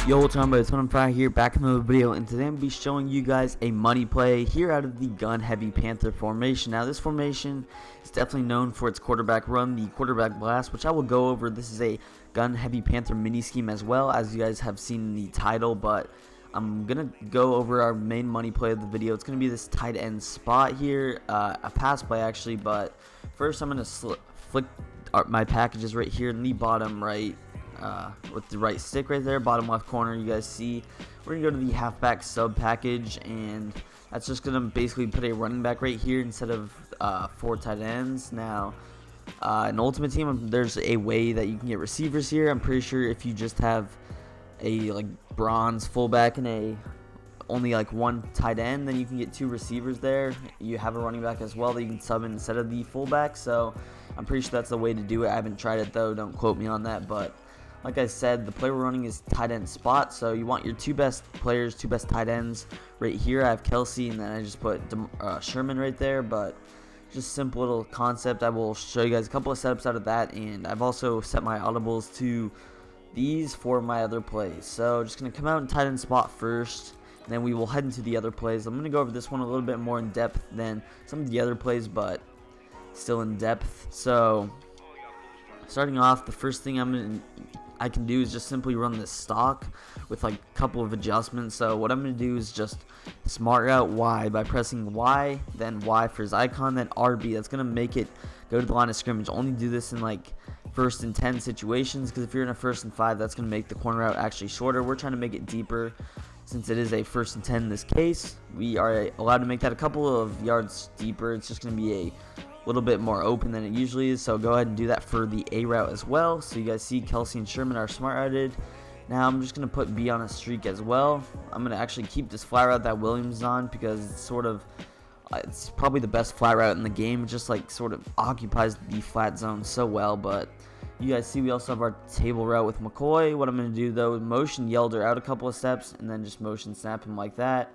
Yo, what's up, it's Panther here, back in another video, and today I'm going to be showing you guys a money play here out of the gun-heavy Panther formation. Now, this formation is definitely known for its quarterback run, the quarterback blast, which I will go over. This is a gun-heavy Panther mini scheme as well, as you guys have seen in the title, but I'm going to go over our main money play of the video. It's going to be this tight end spot here, a pass play actually, but first I'm going to flick my packages right here in the bottom right. With the right stick right there, bottom left corner, you guys see we're gonna go to the halfback sub package, and that's just gonna basically put a running back right here instead of 4 tight ends. Now in Ultimate Team, there's a way that you can get receivers here. I'm pretty sure if you just have a bronze fullback and only one tight end, then you can get 2 receivers there. You have a running back as well that you can sub in instead of the fullback, so I'm pretty sure that's the way to do it. I haven't tried it though, don't quote me on that, but like I said, the play we're running is tight end spot, so you want your 2 best players, 2 best tight ends right here. I have Kelsey, and then I just put Sherman right there, but just simple little concept. I will show you guys a couple of setups out of that, and I've also set my audibles to these for my other plays. So just going to come out in tight end spot first, and then we will head into the other plays. I'm going to go over this one a little bit more in depth than some of the other plays, but still in depth. So starting off, the first thing I can do is just simply run this stock with a couple of adjustments. So what I'm going to do is just smart route Y by pressing Y, then Y for his icon, then RB. That's going to make it go to the line of scrimmage. Only do this in 1st and 10 situations, because if you're in a 1st and 5, that's going to make the corner route actually shorter. We're trying to make it deeper since it is a 1st and 10 in this case. We are allowed to make that a couple of yards deeper. It's just going to be a little bit more open than it usually is, so go ahead and do that for the A route as well. So you guys see Kelsey and Sherman are smart routed. Now I'm just going to put B on a streak as well. I'm going to actually keep this fly route that Williams is on, because it's probably the best fly route in the game. It just sort of occupies the flat zone so well. But you guys see we also have our table route with McCoy. What I'm going to do though is motion Yelder out a couple of steps, and then just motion snap him like that.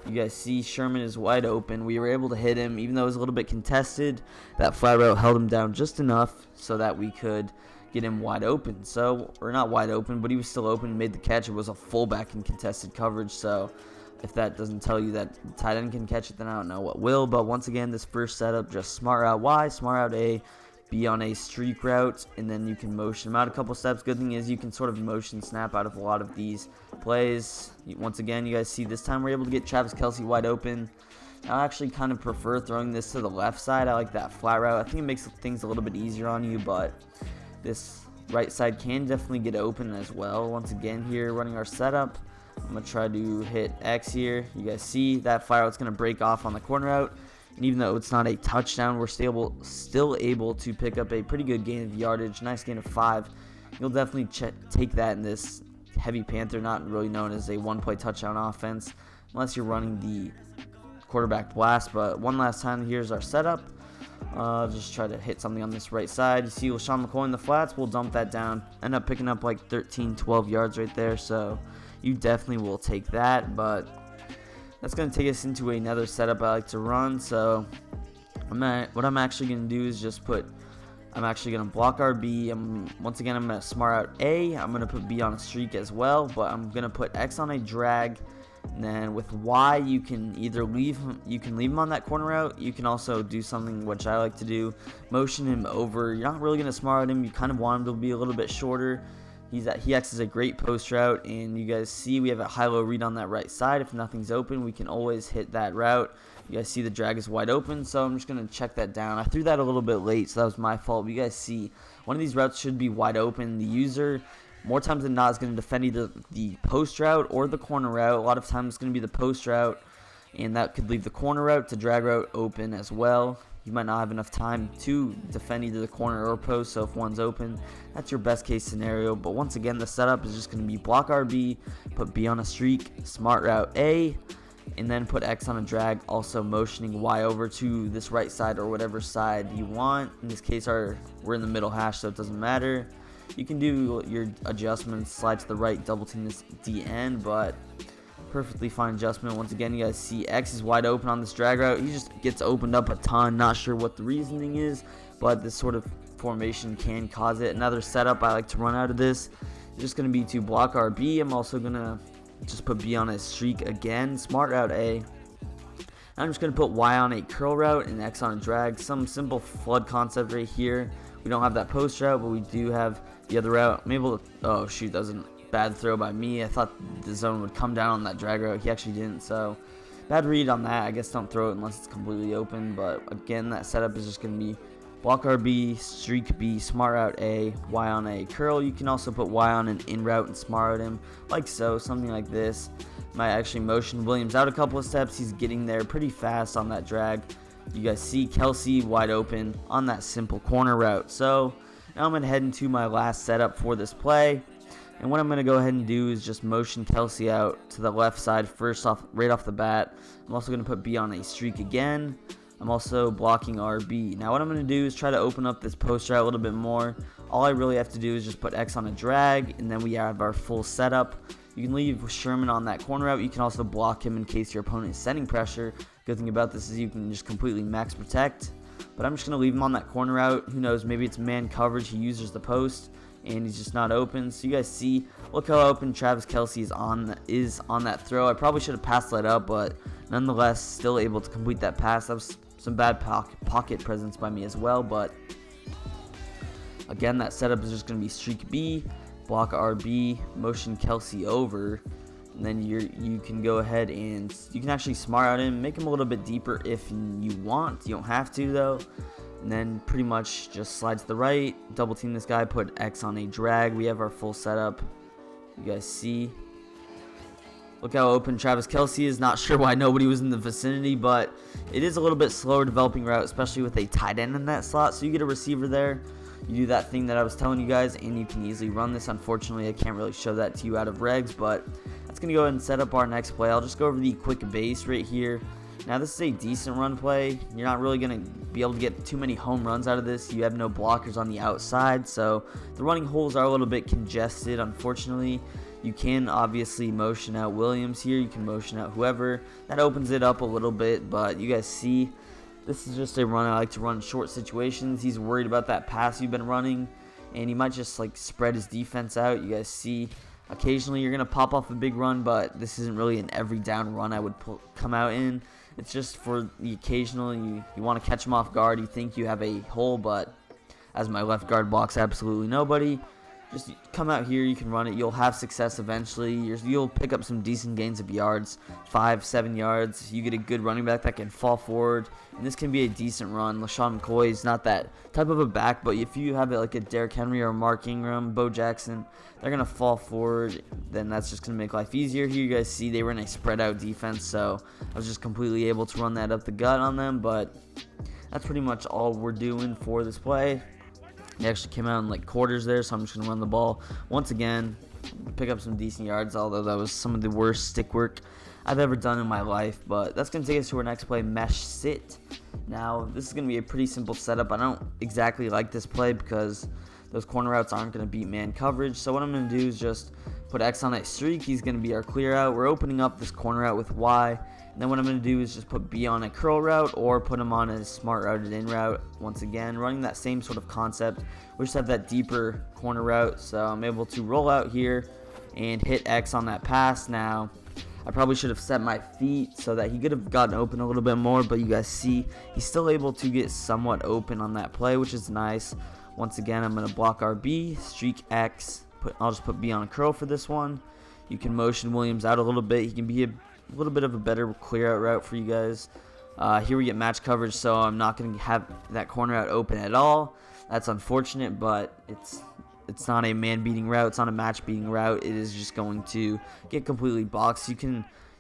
You guys see Sherman is wide open. We were able to hit him, even though it was a little bit contested. That fly route held him down just enough so that we could get him wide open. So, or not wide open, but he was still open and made the catch. It was a fullback in contested coverage. So, if that doesn't tell you that the tight end can catch it, then I don't know what will. But once again, this first setup, just smart route Y, smart route A, be on a streak route, and then you can motion him out a couple steps. Good thing is you can sort of motion snap out of a lot of these plays. Once again, you guys see this time we're able to get Travis Kelsey wide open. I actually kind of prefer throwing this to the left side. I like that flat route. I think it makes things a little bit easier on you, but this right side can definitely get open as well. Once again, here running our setup, I'm going to try to hit X here. You guys see that flat route's going to break off on the corner route. And even though it's not a touchdown, we're still able to pick up a pretty good gain of yardage. Nice gain of 5. You'll definitely take that in this heavy Panther, not really known as a one-play touchdown offense, unless you're running the quarterback blast. But one last time, here's our setup. Just try to hit something on this right side. You see LaShawn McCoy in the flats. We'll dump that down. End up picking up 13, 12 yards right there. So you definitely will take that. But that's going to take us into another setup I like to run. So what I'm actually going to do is just I'm actually going to block RB. Once again, I'm going to smart out A. I'm going to put B on a streak as well, but I'm going to put X on a drag. And then with Y, you can either leave him on that corner route. You can also do something which I like to do, motion him over. You're not really going to smart out him. You kind of want him to be a little bit shorter. He acts as a great post route, and you guys see we have a high-low read on that right side. If nothing's open, we can always hit that route. You guys see the drag is wide open, so I'm just going to check that down. I threw that a little bit late, so that was my fault. But you guys see one of these routes should be wide open. The user, more times than not, is going to defend either the post route or the corner route. A lot of times it's going to be the post route, and that could leave the corner route to drag route open as well. You might not have enough time to defend either the corner or post, so if one's open, that's your best case scenario. But once again, the setup is just going to be block RB, put B on a streak, smart route A, and then put X on a drag, also motioning Y over to this right side or whatever side you want. In this case, we're in the middle hash, so it doesn't matter. You can do your adjustments, slide to the right, double team this DN, but perfectly fine adjustment. Once again, you guys see X is wide open on this drag route. He just gets opened up a ton. Not sure what the reasoning is, but this sort of formation can cause it. Another setup I like to run out of this is just going to be to block RB. I'm also going to just put B on a streak again, smart route A. I'm just going to put Y on a curl route and X on a drag. Some simple flood concept right here. We don't have that post route, but we do have the other route. I'm able to, oh shoot, that was a bad throw by me. I thought the zone would come down on that drag route. He actually didn't, so bad read on that. I guess don't throw it unless it's completely open, but again, that setup is just going to be block RB, streak B, smart route A, Y on a curl. You can also put Y on an in route and smart route him, like so, something like this. Might actually motion Williams out a couple of steps. He's getting there pretty fast on that drag. You guys see Kelsey wide open on that simple corner route. So now I'm going to head into my last setup for this play. And what I'm going to go ahead and do is just motion Kelsey out to the left side first off, right off the bat. I'm also going to put B on a streak again. I'm also blocking RB. Now what I'm going to do is try to open up this post route a little bit more. All I really have to do is just put X on a drag, and then we have our full setup. You can leave Sherman on that corner route. You can also block him in case your opponent is setting pressure. Good thing about this is you can just completely max protect. But I'm just going to leave him on that corner route. Who knows, maybe it's man coverage. He uses the post, and he's just not open. So you guys see, look how open Travis Kelce is on that throw. I probably should have passed that up, but nonetheless, still able to complete that pass. That was some bad pocket presence by me as well, but again, that setup is just going to be streak B, block RB, motion Kelsey over, and then you can go ahead and you can actually smart out him, make him a little bit deeper if you want. You don't have to though. And then pretty much just slide to the right, double team this guy, put X on a drag. We have our full setup. You guys see. Look how open Travis Kelce is. Not sure why nobody was in the vicinity, but it is a little bit slower developing route, especially with a tight end in that slot. So you get a receiver there. You do that thing that I was telling you guys, and you can easily run this. Unfortunately, I can't really show that to you out of regs, but that's going to go ahead and set up our next play. I'll just go over the quick base right here. Now, this is a decent run play. You're not really going to be able to get too many home runs out of this. You have no blockers on the outside, so the running holes are a little bit congested, unfortunately. You can obviously motion out Williams here. You can motion out whoever. That opens it up a little bit, but you guys see, this is just a run I like to run in short situations. He's worried about that pass you've been running, and he might just like spread his defense out. You guys see, occasionally you're going to pop off a big run, but this isn't really an every down run I would come out in. It's just for the occasional, you want to catch him off guard. You think you have a hole, but as my left guard blocks absolutely nobody, just come out here, you can run it. You'll have success eventually. You'll pick up some decent gains of yards, 5-7 yards. You get a good running back that can fall forward, and this can be a decent run. LaShawn McCoy is not that type of a back, but if you have it like a Derrick Henry or Mark Ingram, Bo Jackson, they're going to fall forward. Then that's just going to make life easier. Here you guys see they were in a spread out defense, so I was just completely able to run that up the gut on them, but that's pretty much all we're doing for this play. He actually came out in like quarters there, so I'm just going to run the ball once again, pick up some decent yards, although that was some of the worst stick work I've ever done in my life. But that's going to take us to our next play, mesh sit. Now, this is going to be a pretty simple setup. I don't exactly like this play because those corner routes aren't going to beat man coverage. So what I'm going to do is just put X on a streak. He's going to be our clear out. We're opening up this corner out with Y. And then what I'm going to do is just put B on a curl route or put him on a smart routed in route. Once again, running that same sort of concept. We just have that deeper corner route. So I'm able to roll out here and hit X on that pass. Now, I probably should have set my feet so that he could have gotten open a little bit more. But you guys see, he's still able to get somewhat open on that play, which is nice. Once again, I'm going to block RB, streak X. I'll just put B on a curl for this one. You can motion Williams out a little bit. He can be a little bit of a better clear out route for you guys. Here we get match coverage, so I'm not going to have that corner out open at all. That's unfortunate, but it's not a man beating route. It's not a match beating route. It is just going to get completely boxed.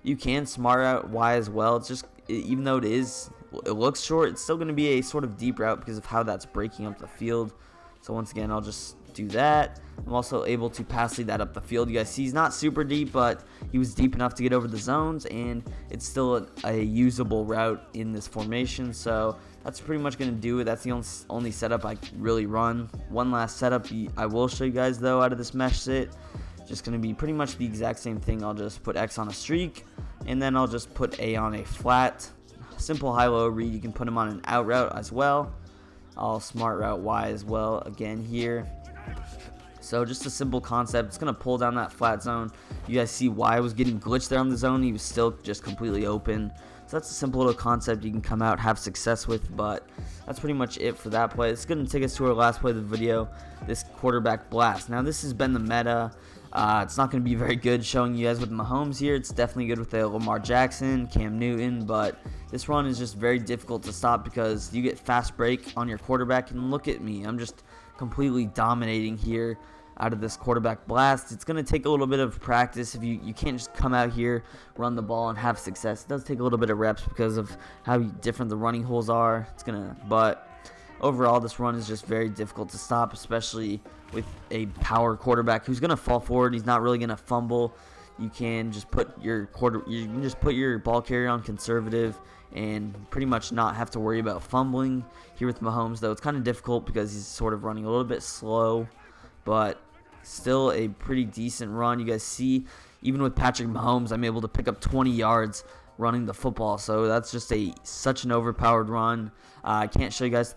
You can smart out Y as well. It's just, even though it looks short, it's still going to be a sort of deep route because of how that's breaking up the field. So once again, I'll just do that. I'm also able to pass lead that up the field. You guys see he's not super deep, but he was deep enough to get over the zones, and it's still a usable route in this formation. So that's pretty much going to do it. That's the only setup I really run. One last setup I will show you guys, though, out of this mesh sit. Just going to be pretty much the exact same thing. I'll just put X on a streak, and then I'll just put A on a flat. Simple high-low read. You can put him on an out route as well. I'll smart route Y as well again here. So just a simple concept. It's going to pull down that flat zone. You guys see Y was getting glitched there on the zone. He was still just completely open. So that's a simple little concept you can come out, have success with, but that's pretty much it for that play. It's going to take us to our last play of the video, this quarterback blast. Now this has been the meta. It's not going to be very good showing you guys with Mahomes here. It's definitely good with Lamar Jackson, Cam Newton, but this run is just very difficult to stop because you get fast break on your quarterback, and look at me. I'm just completely dominating here out of this quarterback blast. It's going to take a little bit of practice. If you can't just come out here, run the ball, and have success. It does take a little bit of reps because of how different the running holes are. But overall, this run is just very difficult to stop, especially with a power quarterback who's going to fall forward. He's not really going to fumble. You can just put your ball carrier on conservative and pretty much not have to worry about fumbling. Here with Mahomes, though, it's kind of difficult because he's sort of running a little bit slow, but still a pretty decent run. You guys see, even with Patrick Mahomes, I'm able to pick up 20 yards running the football. So that's just such an overpowered run. I can't show you guys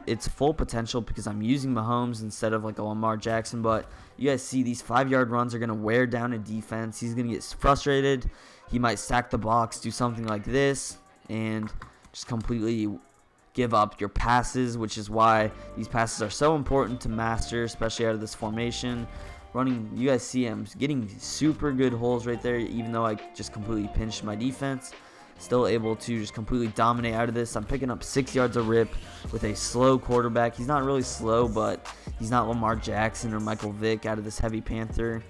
its full potential because I'm using Mahomes instead of like a Lamar Jackson. But you guys see these 5-yard runs are going to wear down a defense. He's going to get frustrated. He might stack the box, do something like this, and just completely give up your passes, which is why these passes are so important to master, especially out of this formation. You guys see I'm getting super good holes right there, even though I just completely pinched my defense. Still able to just completely dominate out of this. I'm picking up 6 yards a rip with a slow quarterback. He's not really slow, but he's not Lamar Jackson or Michael Vick out of this heavy Panther.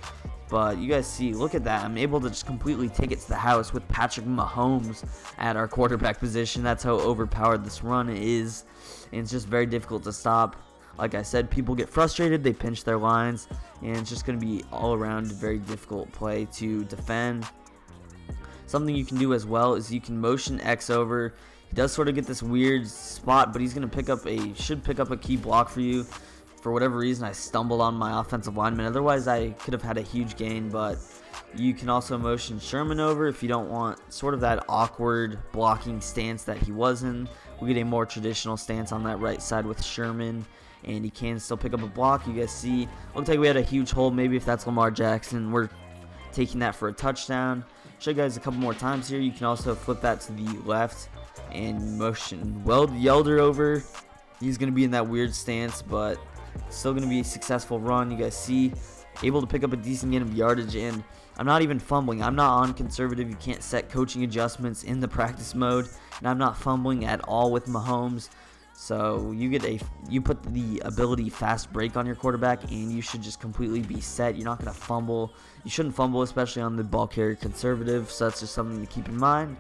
But you guys see, look at that. I'm able to just completely take it to the house with Patrick Mahomes at our quarterback position. That's how overpowered this run is. And it's just very difficult to stop. Like I said, people get frustrated. They pinch their lines. And it's just going to be all around a very difficult play to defend. Something you can do as well is you can motion X over. He does sort of get this weird spot, but he's going to should pick up a key block for you. For whatever reason, I stumbled on my offensive lineman. Otherwise, I could have had a huge gain, but you can also motion Sherman over if you don't want sort of that awkward blocking stance that he was in. We get a more traditional stance on that right side with Sherman, and he can still pick up a block. You guys see, looks like we had a huge hole. Maybe if that's Lamar Jackson, we're taking that for a touchdown. Show you guys a couple more times here. You can also flip that to the left and motion Yelder over. He's going to be in that weird stance, but still going to be a successful run. You guys see, able to pick up a decent gain of yardage, and I'm not even fumbling. I'm not on conservative. You can't set coaching adjustments in the practice mode, and I'm not fumbling at all with Mahomes. So you put the ability fast break on your quarterback, and you should just completely be set. You're not going to fumble. You shouldn't fumble, especially on the ball carrier conservative. So that's just something to keep in mind.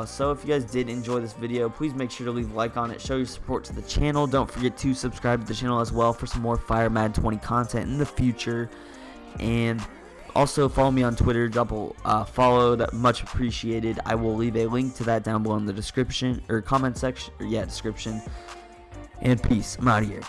So if you guys did enjoy this video, please make sure to leave a like on it, show your support to the channel. Don't forget to subscribe to the channel as well for some more Fire Madden 20 content in the future, and also follow me on Twitter. Double follow, that much appreciated. I will leave a link to that down below in the description or comment section, description. And peace. I'm out of here.